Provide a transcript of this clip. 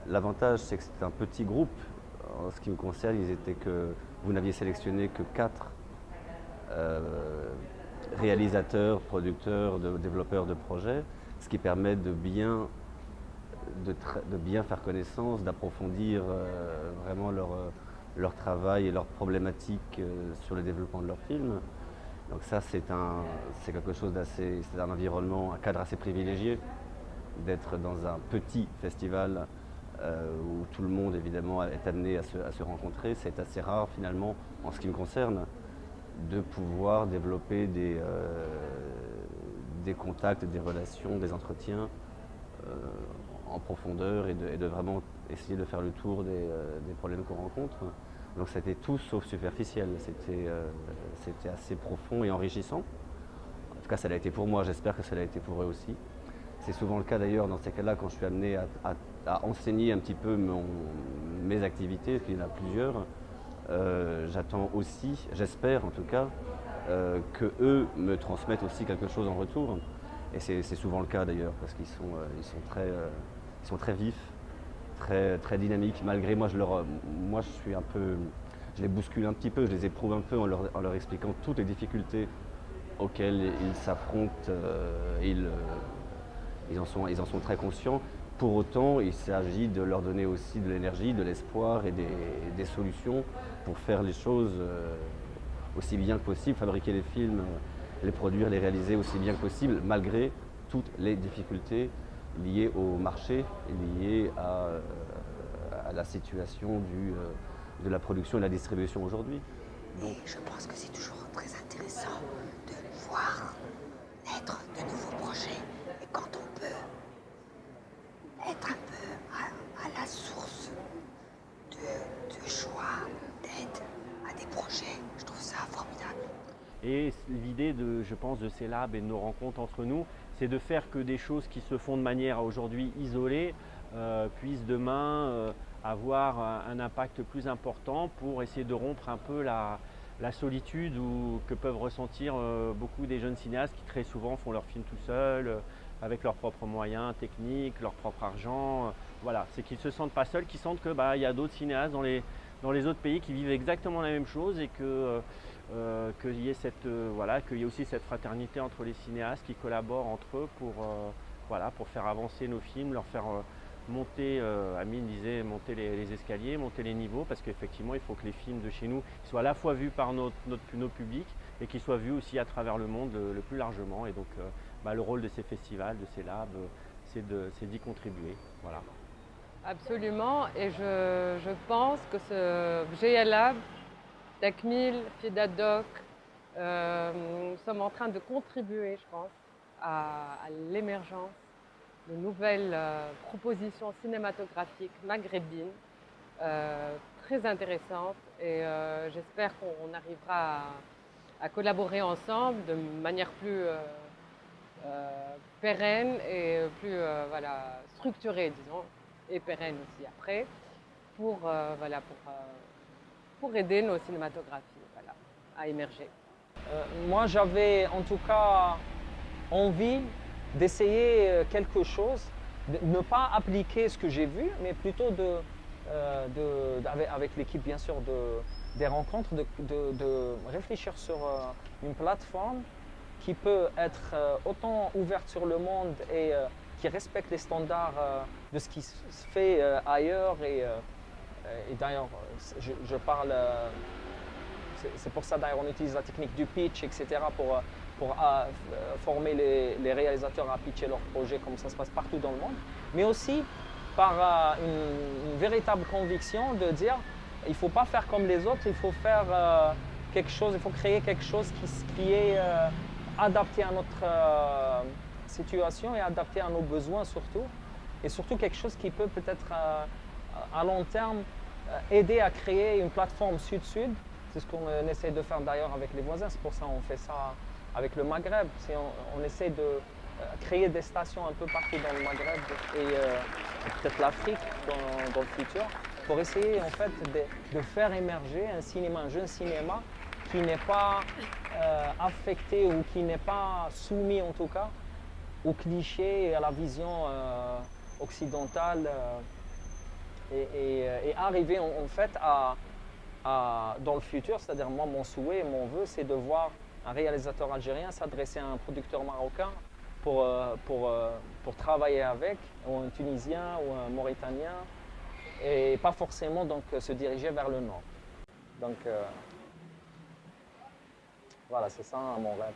L'avantage, c'est que c'est un petit groupe. En ce qui me concerne, vous n'aviez sélectionné que 4 réalisateurs, producteurs, développeurs de projets, ce qui permet de bien faire connaissance, d'approfondir vraiment leur travail et leurs problématiques sur le développement de leurs films. Donc ça, c'est quelque chose c'est un environnement, un cadre assez privilégié d'être dans un petit festival où tout le monde évidemment est amené à se rencontrer. C'est assez rare finalement, en ce qui me concerne, de pouvoir développer des contacts, des relations, des entretiens en profondeur et de vraiment essayer de faire le tour des problèmes qu'on rencontre. Donc c'était tout sauf superficiel, c'était assez profond et enrichissant. En tout cas, ça l'a été pour moi, j'espère que ça l'a été pour eux aussi. C'est souvent le cas d'ailleurs dans ces cas-là quand je suis amené à enseigner un petit peu mes activités, parce qu'il y en a plusieurs. J'attends aussi, j'espère en tout cas, que eux me transmettent aussi quelque chose en retour. Et c'est souvent le cas d'ailleurs, parce ils sont très vifs, très dynamiques. Malgré moi, moi je suis un peu, je les bouscule un petit peu, je les éprouve un peu en leur expliquant toutes les difficultés auxquelles ils s'affrontent. Ils en sont très conscients. Pour autant, il s'agit de leur donner aussi de l'énergie, de l'espoir et des solutions pour faire les choses aussi bien que possible, fabriquer les films, les produire, les réaliser aussi bien que possible, malgré toutes les difficultés liées au marché et liées à la situation de la production et de la distribution aujourd'hui. Et je pense que c'est toujours très intéressant de voir naître de nouveaux projets. Et quand on peut être un peu à la source de choix, d'aide à des projets, je trouve ça formidable. Et l'idée, je pense, de ces labs et de nos rencontres entre nous, c'est de faire que des choses qui se font de manière aujourd'hui isolée puissent demain avoir un impact plus important pour essayer de rompre un peu la solitude que peuvent ressentir beaucoup des jeunes cinéastes qui très souvent font leurs films tout seuls, avec leurs propres moyens techniques, leur propre argent. Voilà, c'est qu'ils ne se sentent pas seuls, qu'ils sentent qu'il y a d'autres cinéastes dans les autres pays qui vivent exactement la même chose et qu'il y ait aussi cette fraternité entre les cinéastes qui collaborent entre eux pour faire avancer nos films, leur faire monter, Amine disait, monter les escaliers, monter les niveaux, parce qu'effectivement il faut que les films de chez nous soient à la fois vus par nos publics et qu'ils soient vus aussi à travers le monde le plus largement. Et donc le rôle de ces festivals, de ces labs, c'est d'y contribuer. Voilà. Absolument, et je pense que ce GL Lab, TechMill, FIDADOC, nous sommes en train de contribuer, je pense, à l'émergence de nouvelles propositions cinématographiques maghrébines très intéressantes, et j'espère qu'on arrivera à collaborer ensemble de manière plus pérenne et plus structurée, disons, et pérenne aussi après, pour aider nos cinématographies à émerger. Moi, j'avais en tout cas envie d'essayer quelque chose, de ne pas appliquer ce que j'ai vu, mais plutôt avec l'équipe bien sûr des rencontres, de réfléchir sur une plateforme qui peut être autant ouverte sur le monde et qui respecte les standards de ce qui se fait ailleurs. Et d'ailleurs, je parle, c'est pour ça d'ailleurs on utilise la technique du pitch, etc. pour former les réalisateurs à pitcher leurs projets comme ça se passe partout dans le monde. Mais aussi par une véritable conviction de dire il ne faut pas faire comme les autres, il faut faire quelque chose, il faut créer quelque chose qui est adapté à notre situation et adapté à nos besoins surtout. Et surtout quelque chose qui peut peut-être à long terme aider à créer une plateforme sud-sud. C'est ce qu'on essaie de faire d'ailleurs avec les voisins, c'est pour ça qu'on fait ça avec le Maghreb. On essaie de créer des stations un peu partout dans le Maghreb et peut-être l'Afrique dans le futur, pour essayer en fait de faire émerger un jeune cinéma qui n'est pas affecté ou qui n'est pas soumis en tout cas aux clichés et à la vision occidentale et arriver en fait dans le futur, c'est-à-dire moi mon souhait, mon vœu, c'est de voir un réalisateur algérien s'adresser à un producteur marocain pour travailler avec, ou un Tunisien ou un Mauritanien, et pas forcément donc se diriger vers le nord. Donc voilà, c'est ça mon rêve.